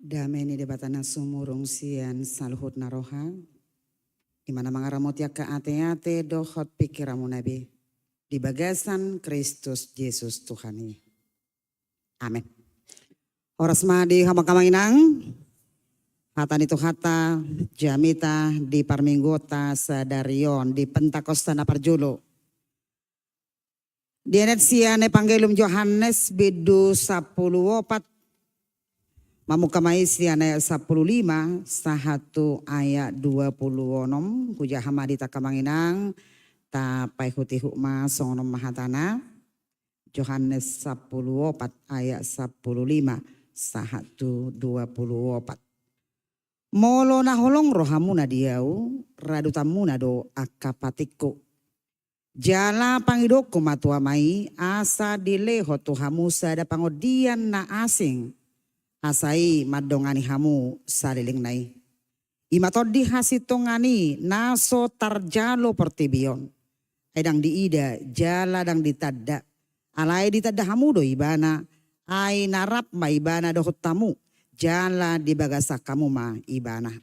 Dameni debatana sumurung sian saluhut naroha. Imana mangaramot ya ke ate-ate dohot pikiramu nabi. Di bagasan Kristus Yesus Tuhani. Amin. Oras madi hama kamanginang. Hata itu hata jamita di parminggota sadarion di Pentakosta na parjulo. Dienet sian Evangelium Yohanes bidu 10:4. Mamukamai sian ayat 15 sahatu ayat 26 kuja hamadita kamanginang tapai huti hukma songonom mahatana Yohanes 10:4 ayat 15 sahatu 24. Molo na holong rohamuna diau radutamuna do akapatiku. Jala pangidoko matua mai asa dileho tuhamu sada pangodian na asing. Asai madongani hamu saliling nai. Imatodi hasitongani naso tarjalo pertibion. Edang diida jala dang ditadda. Alai ditadda hamu do ibana. Ai narap ma ibana dohot tamu. Jala di bagasa kamu ma ibana.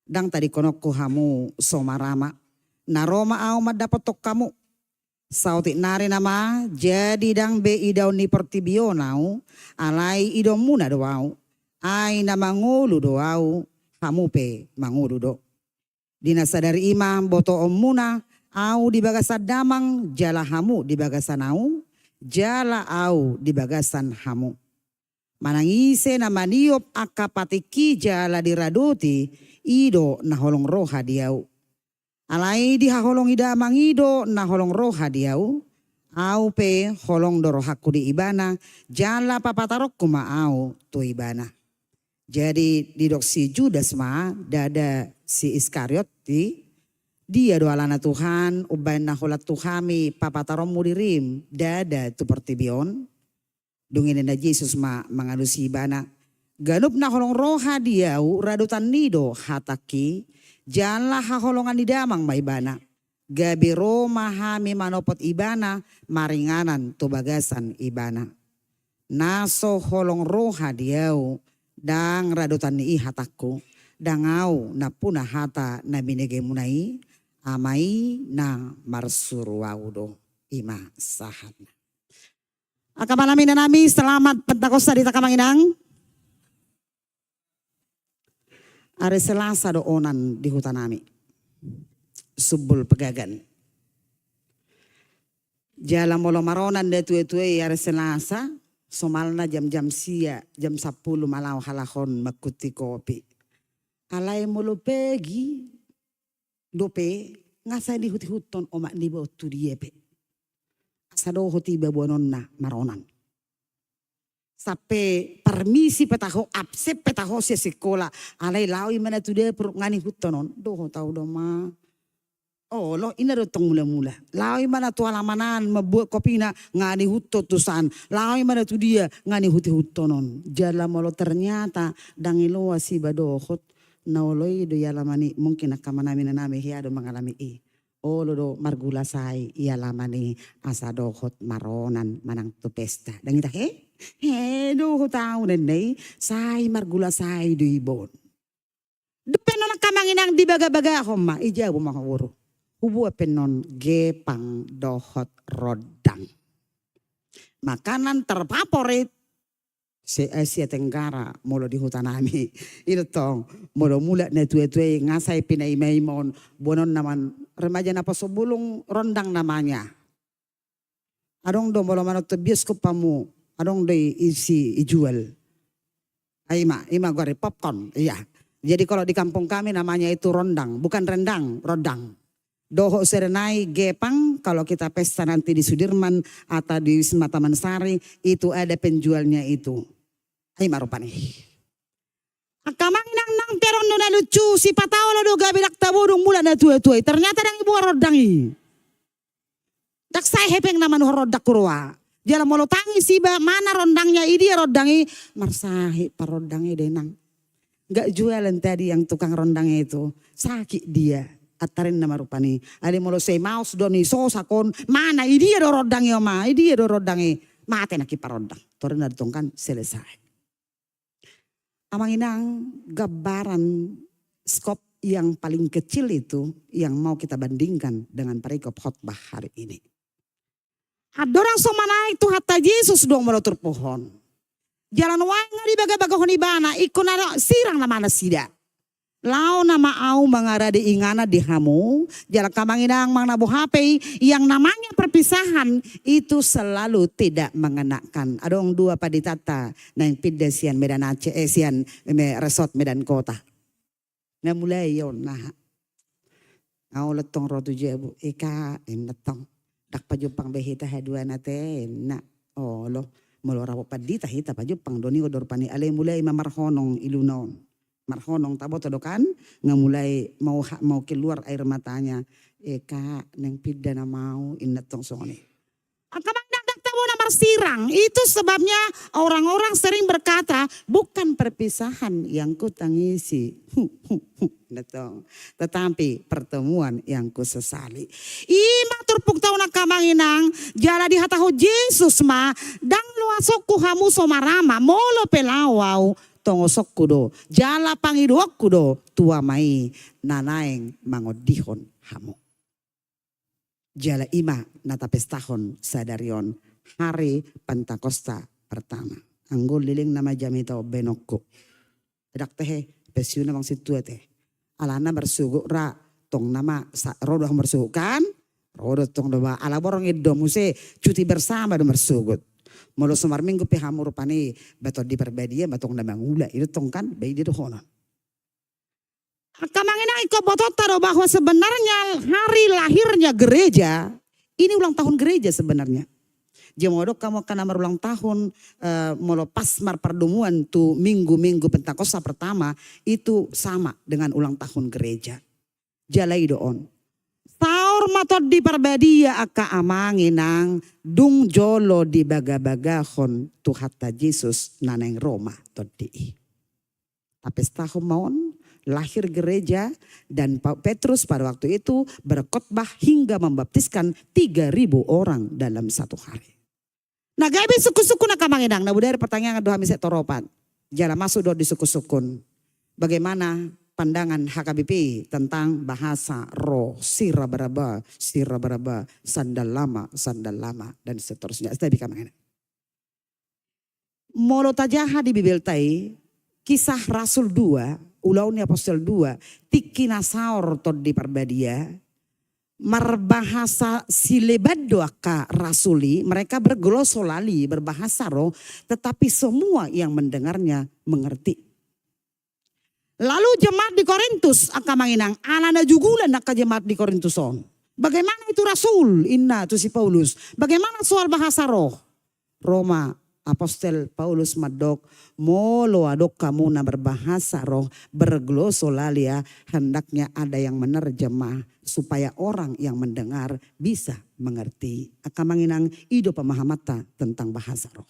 Dang tadi konokku hamu somarama. Naroma au madapotok kamu. Sautik nari nama jadi dang be idau ni pertibio nau alai idau muna doau ai nama ngulu doau kamu pe mangulu do dina sadari imam boto omuna au di bagasan damang jala hamu di bagasan au jala au di bagasan hamu manangise nama niop akapatiki jala diraduti ido na holong roha diau. Alai di holong ida mangido na holong roha diau. Au pe holong dorohaku di ibana. Jala papatarok kuma au tu ibana. Jadi di dok si Judas ma dada si Iskariot dia doalana Tuhan ubain na holat Tuhami papatarom mudirim dada tu pertibion. Dungin na Yesus ma mangalusi ibana. Ganup na holong roha diau radutan nido hataki. Janganlah haholongan di damang maibana. Gabiro mahami manopot ibana maringanan tu bagasan ibana. Naso holong roha diau dang radutan ni hataku. Dangau na puna hata na binege munai amai na marsuruaudo ima sahat. Akamalamin na nami selamat Pentakosta di Takamanginang. Hari Selasa doonan di hutan nami. Subul pegagan. Jalan molo maronan de tue-tue hari Selasa. Somalna jam-jam sia, jam 10 malau halahon makuti kopi. Alai molo pegi. Dope ngasai di huti-huton omak ni botu diepe. Asado hoti babuanon na maronan. Sampai permisi petaho absep petaho si sekolah alai lawi mana tu dia peruk ngani hutonon doh tahu doma oh lo ina do tong mula-mula lawi mana tu alamanan membuat kopina ngani hutot tusan lawi mana tu dia ngani hutonon jala molo ternyata dangilo wasi badohot naoloi do yalamani mungkin akamana minanami hiado mengalami oh lo do margula sai yalamani asadohot maronan manang tu pesta dangita do tahu nenay say margula say do ibon. Depeno na kamanginang di baga-baga ako ma ijaw mga uro. Ubu penon gepang dohot rodang. Makanan terfavorit si Asia Tenggara molo di hutan nami. Ito tong molo mula na tuwe-tuwe ngasay pinaimaymon bonon naman remaja na pasobulong rondang namanya. Adong do molo manot bioskop pamu. Adong day isi ijual. Ay ima gore popcorn. Iya. Jadi kalau di kampung kami namanya itu rondang, bukan rendang, rodang. Doho serenai gepang kalau kita pesta nanti di Sudirman atau di Wisma Taman Sari itu ada penjualnya itu. Ay marupani. Akamang nang peron na lucu si patawala do gabi naktabudong mula na tuwe-tuwe. Ternyata nang ibu rodangi. Daksay hepeng naman rodak kurwa. Jalan molo tangi siba mana rondangnya dia rodangi marsahi parodangi denang. Gak jualan tadi yang tukang rondangnya itu sakit dia atarin nama rupani. Ada molo say mouse doni sosakon mana dia do rodangi oma dia do rodangi mate nak parodang. Torna ditongkan selesai. Amanginang gambaran skop yang paling kecil itu yang mau kita bandingkan dengan perikop khotbah hari ini. Ada orang somana itu hatta Yesus dong menutur pohon. Jalan wanga di baga-baga honibana ikon ada sirang nama sida. Lau nama au mangara di ingana di hamu. Jalan kamanginang mang nabu HP yang namanya perpisahan itu selalu tidak mengenakan. Ada orang dua paditata na yang pindah sian Medan Aceh sian resort Medan Kota. Nah mulai yon nah. Au letong rotu jebu ika letong. Dak pajupang behita hadua nate na oh lo melora padita hita pajupang doni odor pani ale mulai mamarhonong ilunon. Marhonong tabo todokan ngamulai mau keluar air matanya eka neng pidana mau inetong songoni. Akamang dak tabo namar sirang itu sebabnya orang-orang sering berkata bukan perpisahan yang ku tangisi. Tetapi pertemuan yang ku sesali. Ima turpuk tau nakamanginang jala di hataho Yesus ma dang luasok ku hamu somarama molo pelawau. Tongosok kudo, jala pangiduak kudo, tua mai nanaeng mangodihon hamu. Jala ima nata pestahon sadarion hari Pentakosta pertama. Anggol liling nama jamito benokku. Dak tehe pesiuna bang situ teh. Alana bersuguk ra tong nama rodo bersuguk kan? Rodo tong doa ala borong itu muse cuti bersama do bersugut. Molo semar minggu pehamur pani betul di perbedaan betul nama ngula itu tong kan bayi di dohonan. Kamangina iko botot taruh bahwa sebenarnya hari lahirnya gereja ini ulang tahun gereja sebenarnya. Jemodok kamu akan namar ulang tahun molo pasmar pertemuan tu minggu Pentakosta pertama itu sama dengan ulang tahun gereja. Jalai doon. Taur matot di perbedia aka amanginang dung jolo di baga-bagahon tu hatta Yesus naneng Roma todi. Tapi setahun maun lahir gereja dan Petrus pada waktu itu berkhotbah hingga membaptiskan 3.000 orang dalam satu hari. Nah gabi suku-suku nak amanginang. Nah budaya pertanyaan doa misek toropan. Jala masuk do di suku-sukun. Bagaimana pandangan HKBP tentang bahasa roh, sira beraba, sandal lama, dan seterusnya. Saya bikamain. Molo tajaha di Bibel tai, kisah Rasul 2, Ulauni Apostol 2, tikina saor tod di perbadia, marbahasa silebado aka rasuli, mereka berglosolali, berbahasa roh, tetapi semua yang mendengarnya mengerti. Lalu jemaat di Korintus akan menginang anana jugulan nak jemaat di Korintuson. Bagaimana itu Rasul inna tu si Paulus. Bagaimana soal bahasa roh. Roma Apostel Paulus madok molo adok kamu na berbahasa roh berglosolalia hendaknya ada yang menerjemah supaya orang yang mendengar bisa mengerti. Akan menginang ido pemahamata tentang bahasa roh.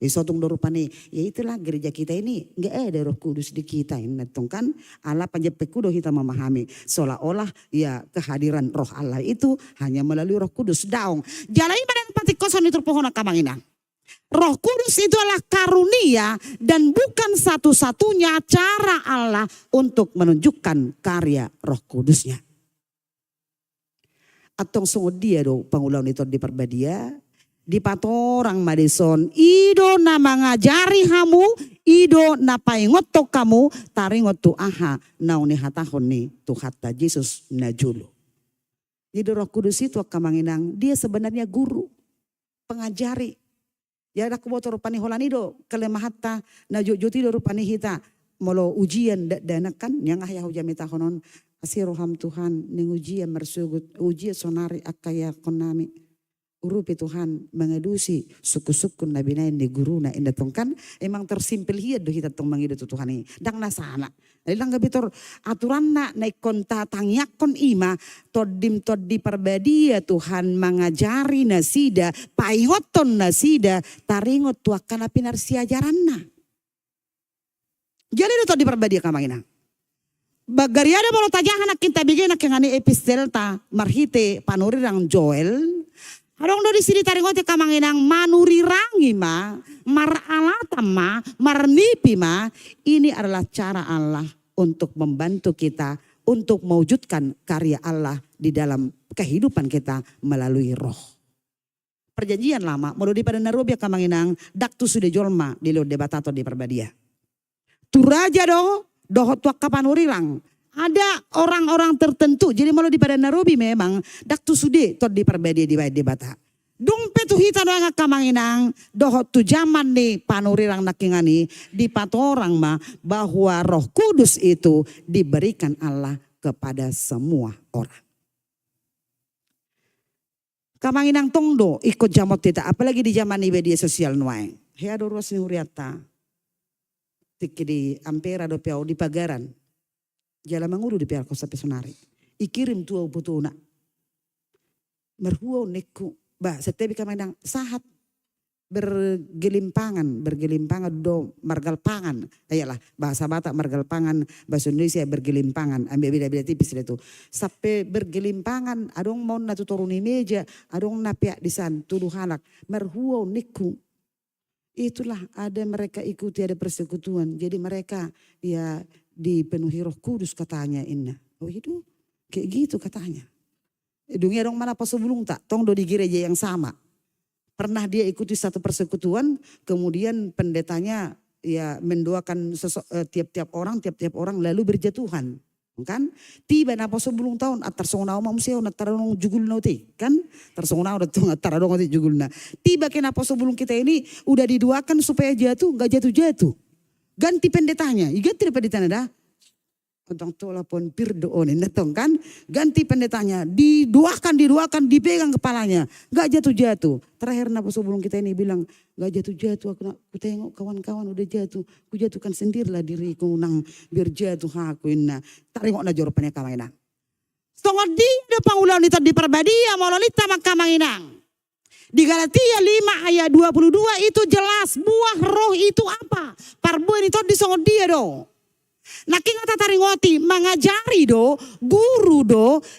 Isotong dorupane ya itulah gereja kita ini nggak ada Roh Kudus di kita ini kan Allah panjepekudo kita memahami seolah-olah ya kehadiran Roh Allah itu hanya melalui Roh Kudus daung jalai badan patikoson itu pohon kamangina. Roh Kudus itu adalah karunia dan bukan satu-satunya cara Allah untuk menunjukkan karya Roh Kudusnya. Atong sungguh dia do pangulaun itu di perbadia. Di patorang madison, ido na mangajari hamu, ido na paingoto kamu, taringoto aha, nauni hatahon ni tuhata Yesus na julu. Jadi Roh Kudus itu kamanginang, dia sebenarnya guru, pengajari. Ya aku botor rupani holanido, kelemahata na juti do rupani hita, molo ujian danakan, yang ayah ujamita honon, asiroham Tuhan, ning ujian mersugut, ujian sonari akaya konami. Urupi Tuhan mengedusi suku-suku nabi na ini guru na indatongkan emang tersimpil hiat do kita tong mangidu Tuhan ini dang nasana lang gabitor aturan na konta tangyakon ima todim di perbadia Tuhan mengajari nasida paingoton nasida taringot tuakan apinar si ajaran na jadi do di perbadia kamangina bagariada mau tajahan nak kita bigay nak yang ani epistel ta marhite panurirang Joel Adong do di sini taringote kamanginang manurirangi ma, maralata ma, marnipi ma. Ini adalah cara Allah untuk membantu kita untuk mewujudkan karya Allah di dalam kehidupan kita melalui roh. Perjanjian lama, mau di pada narobia kamanginang, daktu sudah jolma di lo debatato di perbadia. Turaja dohot tuak kapan urilang. Ada orang-orang tertentu, jadi mau di pada narobi memang, daktu sudah tot di perbadia di debata. Dumpe tu hita doang kamanginang, dohot tu zaman nih panurirang nakingani, di patorang mah bahwa Roh Kudus itu diberikan Allah kepada semua orang. Kamanginang tongdo ikut jamot kita, apalagi di zaman media sosial nuai. Hea do ruas ni huriata. Tiki di ampera do piau di pagaran. Jala manguru di piau kosa pesonari. Ikirim tua butuna. Merhuau neku. Ba setebi kamanginang sahat bergelimpangan do margal pangan. Ayalah bahasa Batak margal pangan, bahasa Indonesia bergelimpangan. Ambil beda-beda tipis itu. Sampai bergelimpangan, adong mau natu turuni meja, adong napiak di sana tuduh halak. Merhuau niku. Itulah ada mereka ikuti ada persekutuan. Jadi mereka ya dipenuhi Roh Kudus katanya inna. Oh itu kayak gitu katanya. Dunia dong mana pas sebelum tak tong do di gereja yang sama. Pernah dia ikuti satu persekutuan, kemudian pendetanya ya mendoakan tiap-tiap orang lalu berjatuhan. Kan? Tiba napa sebelum tahun atar songnau manusia taranong jugul nauti kan? Tarsongnau datang taranong jugul na. Tiba kenapa sebelum kita ini udah didoakan supaya nggak jatuh. Ganti pendetanya, ganti pendetanya dah. Tentang tola pon pirdoon netong kan ganti pendetanya didoakan dipegang kepalanya nggak jatuh terakhir napa sebelum kita ini bilang nggak jatuh aku tengok kawan-kawan udah jatuh ku jatuhkan sendirilah diriku nang biar jatuh aku inna taringok na jawabannya kamanginang stongot di depan ulang nita di perbadia molonita makamanginang di Galatia 5 ayat 22 itu jelas buah roh itu apa parbuan itu disongot dia do. Naking taringoti mengajari guru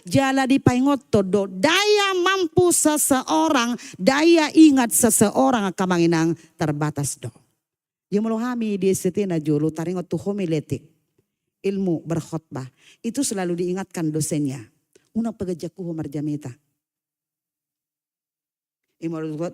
jala di paingoto daya mampu seseorang, daya ingat seseorang kamanginang terbatas Yang melohami di setina jolo taringot tu homiletik, ilmu berkhotbah itu selalu diingatkan dosennya. Una pegajaku marjamita.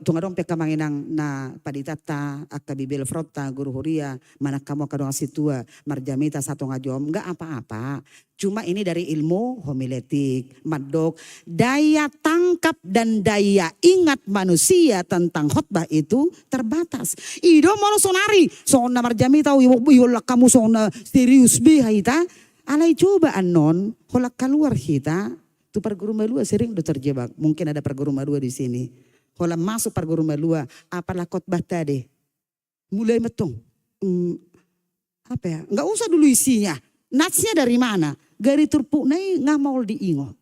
Tungadong pekamanginang na paditata akabibel frota guru huria mana kamu kadong situa marjamita satu ngajom enggak apa-apa cuma ini dari ilmu homiletik madok daya tangkap dan daya ingat manusia tentang khotbah itu terbatas ido mau sonari sona marjamita yola kamu sona serius be haita alai coba anon holak keluar hita tu perguru malua sering do terjebak mungkin ada perguru malua di sini. Kalau masuk perguru malua, apalah khotbah tadi. Mulai metong. Apa ya? Enggak usah dulu isinya. Natsnya dari mana? Gari turpuk nai nggak mau diingot.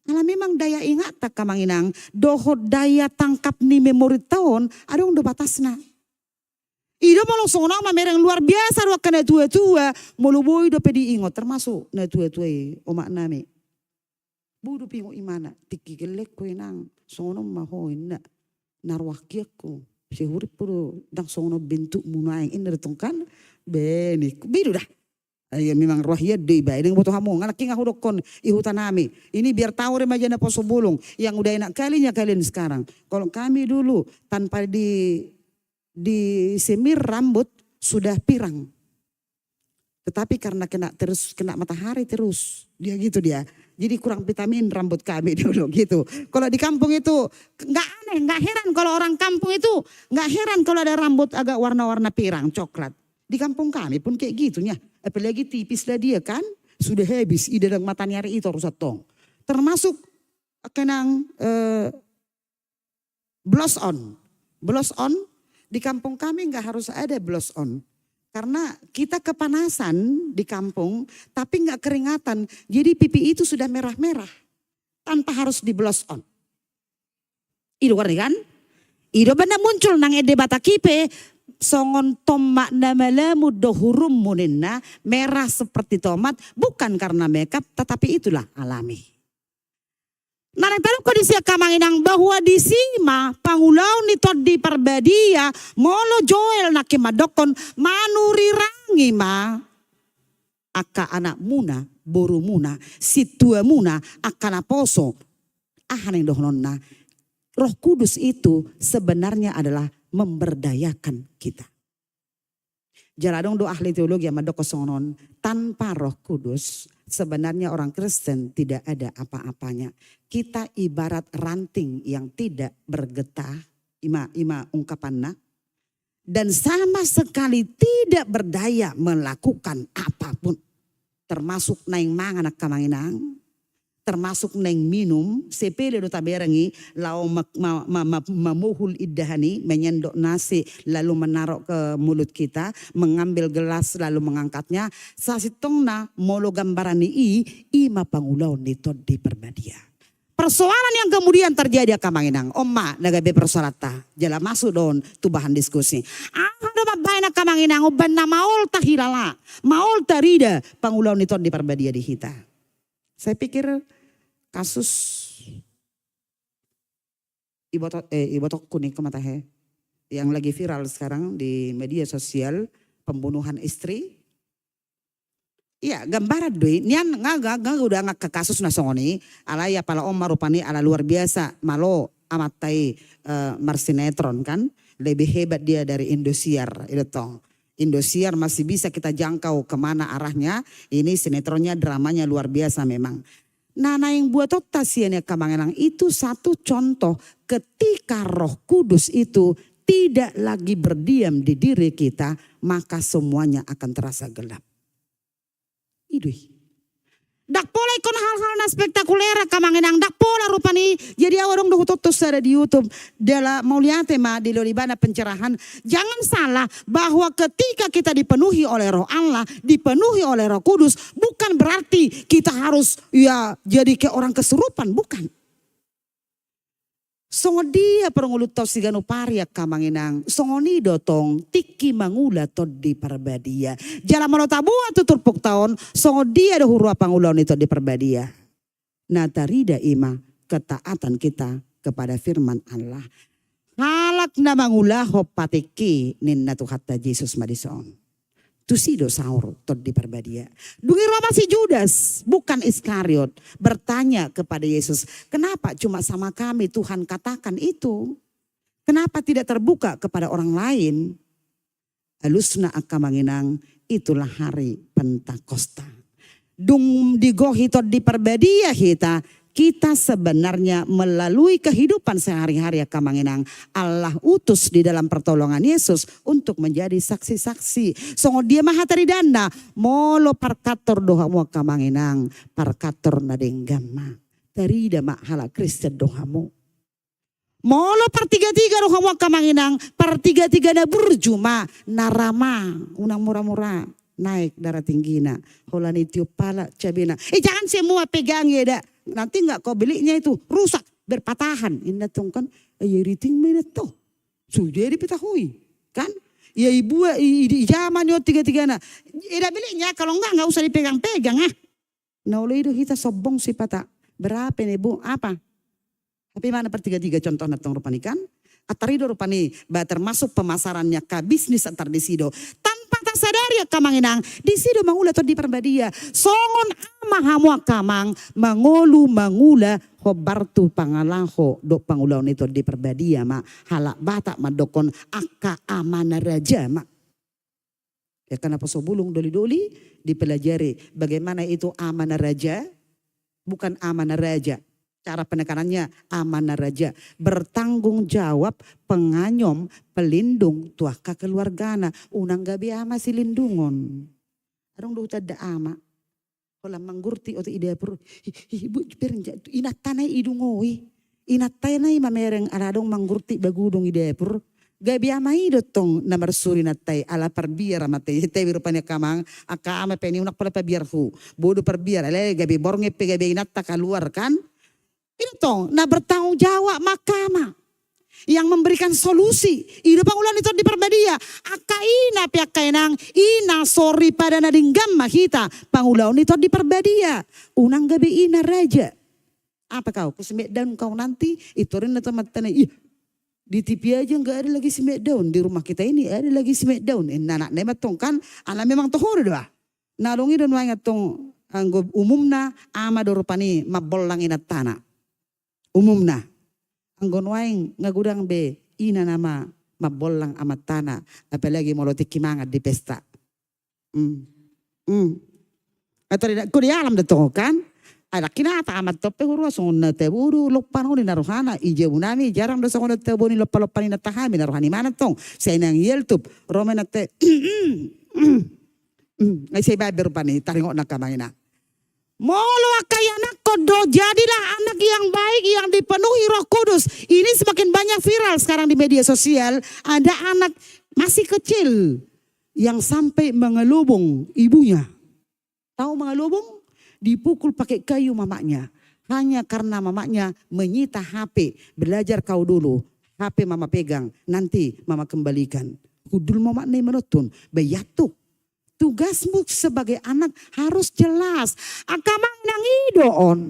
Kalau memang daya ingat tak kamanginang. Dohot daya tangkap ni memori tahun. Ada yang udah batasnya. Ido mau langsung nama mereng luar biasa. Waktu na tua-tua. Muluboi do pedi ingot. Termasuk na tua-tua omak nami. Budu pingo imana. Tiki gelek ko inang. Sono mahoin na. Narwakiaku si hurip puro dang sono bentuk munaing ini retongkan benik biru dah ayo memang rohia deh baik dengan butuh hamu nganak kinga hudokon ihutanami ini biar tahu remaja na poso bulung yang udah enak kalinya kalian sekarang kalau kami dulu tanpa di semir rambut sudah pirang tetapi karena kena matahari terus dia gitu dia. Jadi kurang vitamin rambut kami dulu gitu. Kalau di kampung itu nggak aneh, nggak heran kalau orang kampung itu nggak heran kalau ada rambut agak warna-warna pirang, coklat. Di kampung kami pun kayak gitunya. Apalagi tipis lah dia kan, sudah habis ide dan mata nyari itu harus tong. Termasuk kenang blush on di kampung kami nggak harus ada blush on. Karena kita kepanasan di kampung tapi nggak keringatan. Jadi pipi itu sudah merah-merah. Tanpa harus di blush on. Ido kan? Ido benar muncul nang ede batakipe. Songon tomat namalamu dohurum muninna. Merah seperti tomat. Bukan karena makeup tetapi itulah alami. Narang taruh ko di siya kamanginang bahwa di sima pangulaw ni di perbadia molo Joel na kimadokon manurirangi ma aka anak muna boru muna situa muna aka naposo ahaneng dohnon na Roh Kudus itu sebenarnya adalah memberdayakan kita. Jaladong do ahli teologi sama do kosonon tanpa Roh Kudus sebenarnya orang Kristen tidak ada apa-apanya. Kita ibarat ranting yang tidak bergetah, ima ungkapanna, dan sama sekali tidak berdaya melakukan apapun, termasuk naing manganak kamanginang, termasuk neng minum, sepele do taberangi, lau memuhul idahani, menyendok nasi, lalu menaruh ke mulut kita, mengambil gelas lalu mengangkatnya, sasitongna molo gambarani ima pangulau nito di perbadia. Persoalan yang kemudian terjadi kamanginang, Oma nagabe persolata, jala masuk don tu bahan diskusi. Ada babay na kamanginang, oban na maol tahilala, maol tarida pangulau nito di perbadia di hita. Saya pikir kasus ibotok kuning kematahe yang lagi viral sekarang di media sosial, pembunuhan istri. Iya, gambaran doi, nian ngaga udah ngak ke kasus nasongoni, ala ya pala om marupani ala luar biasa, malo amatai marsinetron kan, lebih hebat dia dari Indosiar, itu tong. Indosiar masih bisa kita jangkau kemana arahnya, ini sinetronnya dramanya luar biasa memang. Nah yang buat otasiannya kamangenang itu satu contoh ketika Roh Kudus itu tidak lagi berdiam di diri kita, maka semuanya akan terasa gelap. Idui. Dak pola ikon hal-hal na spektakuler kamangenang dak pola rupani jadi awalong dohutotos ada di YouTube dala mau lihat tema di lolibana pencerahan. Jangan salah bahwa ketika kita dipenuhi oleh Roh Allah, dipenuhi oleh Roh Kudus, bukan berarti kita harus ya jadi kayak orang kesurupan, bukan. Songo dia perungulut tau sigano paria kamanginang. Songo ni dotong tiki mangula to di perbadia. Jala malo tabua tutur puk taon. Songo dia do hurua pangulon itu di perbadia. Nah tarida ima ketaatan kita kepada firman Allah. Halak na mangula hopatiki ninna tu hatta Yesus madison. Tusido saur to di perbadia. Dungi Roma si Judas, bukan Iskariot, bertanya kepada Yesus, kenapa cuma sama kami Tuhan katakan itu? Kenapa tidak terbuka kepada orang lain? Alusna akamanginang, itulah hari Pentakosta. Dung digohi to di perbadia kita sebenarnya melalui kehidupan sehari-hari ya kamanginang Allah utus di dalam pertolongan Yesus untuk menjadi saksi-saksi. Songo dia maha taridanda molo parkator dohamu kamanginang parkator nadenggama tarida mak hala Kristen dohamu. Molo partiga-tiga dohamu kamanginang partiga-tiga na berjuma narama unang murah-murah naik darah tinggi na holani tiup pala cabina. Jangan semua pegang ya dak. Nanti nggak kau belinya itu rusak berpatahan. Ini tuh kan ya riting mana tuh sudah dipetahui kan ya ibu zaman yo tiga na ida belinya kalau nggak usah dipegang-pegang nah oleh itu kita sobong si pata berapa nih bu apa tapi mana per tiga contoh natong rupani kan atarido rupani termasuk pemasarannya ke bisnis antar disido sadari ya kamanginang di sido mangula to di perbadia songon amahamu kamang mangolu mangula hobartu pangalaho do pangulaw nito di perbadia ma halak batak madokon aka amana raja ma ya kenapa sobulung doli-doli dipelajari bagaimana itu amanah raja bukan amanah raja. Cara penekanannya amanah raja. Bertanggung jawab, penganyom, pelindung, tuaka keluargana. Unang gabi ama silindungon. Arong do tada ama. Kala manggurti o ide pur. Ibu perinja inatanay idungoy. Inatanay mamereng aradong manggurti bagudong ide pur. Gabi ama idotong na marsuri natay ala parbiar matay. Hitay wirupanya kamang aka ama peni unak pala pabiar hu. Bodo parbiar. Ale gabi bornge pe gabi inata keluar kan. Itu nah bertanggung jawab mahkamah yang memberikan solusi hidup pangulan itu di perbadia akaina pihak kainang ina sorry pada nadinggam mahita pangulan itu di perbadia unang gabi ina raja Apa kau? Kusimek daun kau nanti. Itu rin na tamatana. Ih, di TV aja nggak ada lagi simek daun. Di rumah kita ini ada lagi simek daun. Anak nemat tong kan. Anak memang tohor doa. Nalungi don wangat tong anggo umumna ama dorupani mabolang inat tanah. Umumna. Anggo waing ngagudang be ina nama mabolang amat tanah. Apalagi molotik kimangat di pesta. Atau tidak kau di alam datang kan? Ada kinata amat tope huru asong na teburu lopan huni naruhana ije unami jarang dosa kono tebuni lopan ina tahami naruhani mana tong saya nang YouTube romena te ngai saya baber pani taringok nak kamangina molo akaya anak kodo jadilah anak yang baik yang dipenuhi Roh Kudus. Ini semakin banyak viral sekarang di media sosial. Ada anak masih kecil yang sampai mengelubung ibunya. Tahu mengelubung? Dipukul pakai kayu mamanya. Hanya karena mamanya menyita HP. Belajar kau dulu. HP mama pegang. Nanti mama kembalikan. Kudul mama nih menutun. Bayatuk. Tugasmu sebagai anak harus jelas. Akamang nang idoon.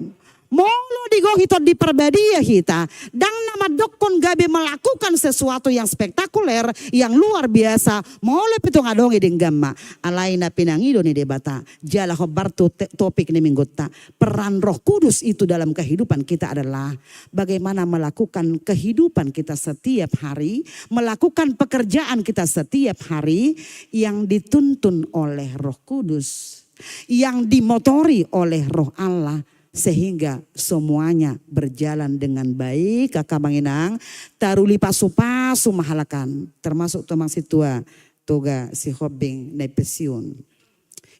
Molo digohito di perbadia kita. Dan nama dokon gabe melakukan sesuatu yang spektakuler. Yang luar biasa. Molo pitong adongi denggama. Alaina pinangido ni debata. Jala hobartu topik ni minggota. Peran Roh Kudus itu dalam kehidupan kita adalah. Bagaimana melakukan kehidupan kita setiap hari. Melakukan pekerjaan kita setiap hari. Yang dituntun oleh Roh Kudus. Yang dimotori oleh Roh Allah. Sehingga semuanya berjalan dengan baik. Kakak Manginang taruli pasu-pasu mahalakan. Termasuk tomang situa toga si hobing naik pensiun.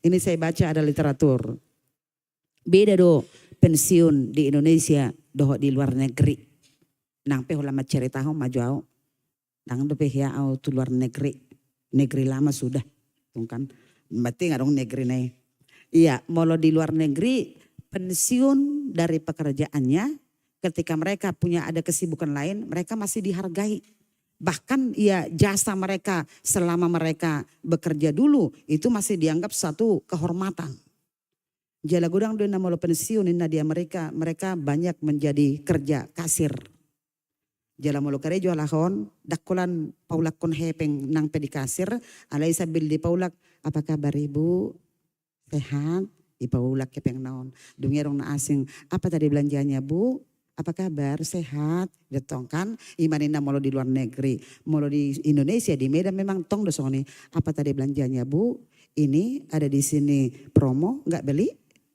Ini saya baca ada literatur. Beda do pensiun di Indonesia doh di luar negeri. Nang pe lama cerita ho maju au. Nang do pe ya au tu luar negeri. Negeri lama sudah. Tungkan berarti ngadong negeri nih. Iya, molo di luar negeri pensiun dari pekerjaannya ketika mereka punya ada kesibukan lain mereka masih dihargai. Bahkan ya jasa mereka selama mereka bekerja dulu itu masih dianggap satu kehormatan. Jala gudang do namolo pensiun inna dia mereka banyak menjadi kerja kasir. Jala molo karejo alahon dakulan paulak kon hepeng nang pedi kasir alai sabil di paulak apa kabar ibu sehat? Ipaulak kepeng naon. Dungerong na asing. Apa tadi belanjanya bu? Apa kabar? Sehat? Detong kan? Imanina molo di luar negeri. Molo di Indonesia di Medan memang tong dosoni. Apa tadi belanjanya bu? Ini ada di sini promo nggak beli?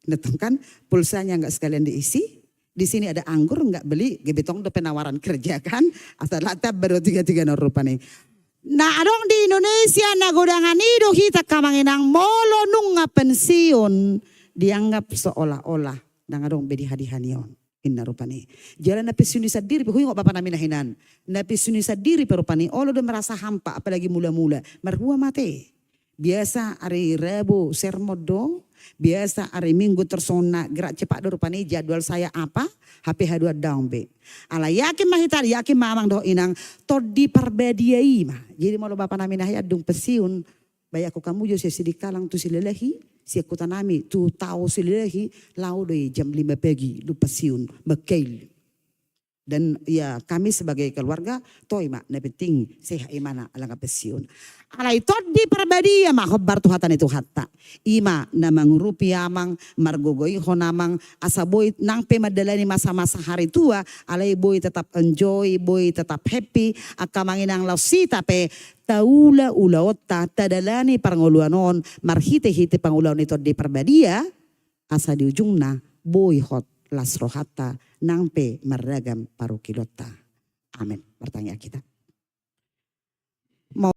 Detong kan? Pulsanya nggak sekalian diisi? Di sini ada anggur nggak beli? Gebetong do penawaran kerja kan? Asal latap baru 3 rupa nih. Nah adong di Indonesia na godangan ido kita kamanginang molo nunga pensiun. Dianggap seolah-olah nangadong bedi hadihanion inna rupani jalan napi suni sadiri hui ngok bapa namin nahinan napi suni sadiri perupani olo do merasa hampa apalagi mula-mula marhua mate biasa hari Rabu sermodo biasa hari Minggu tersona gerak cepat do rupani jadwal saya apa HP H2 down be ala yakin mahitar yakin mamang do inang to di perbediai mah jadi mau bapa namin nahian dung pesiun bayaku kamu jo sidik kalang tu silelehi si aku tanami tu tahu silelehi lau doi jam 5 pagi lu pensiun mekail. Dan ya kami sebagai keluarga toy mak na penting seha imana alanga pensiun. Alai tot di perbadi ya mak hobar tuhatan itu hatta. Ima namang rupi amang margogoi honamang asaboy nang pe madalani masa-masa hari tua alai boy tetap enjoy boy tetap happy akamanginang lausita pe taula ulaota tadalani paranguluanon marhite-hite pangulaon itu di perbadia asa di ujungna boy hot las rohata nangpe meragam parukilota. Amin. Bertanya kita.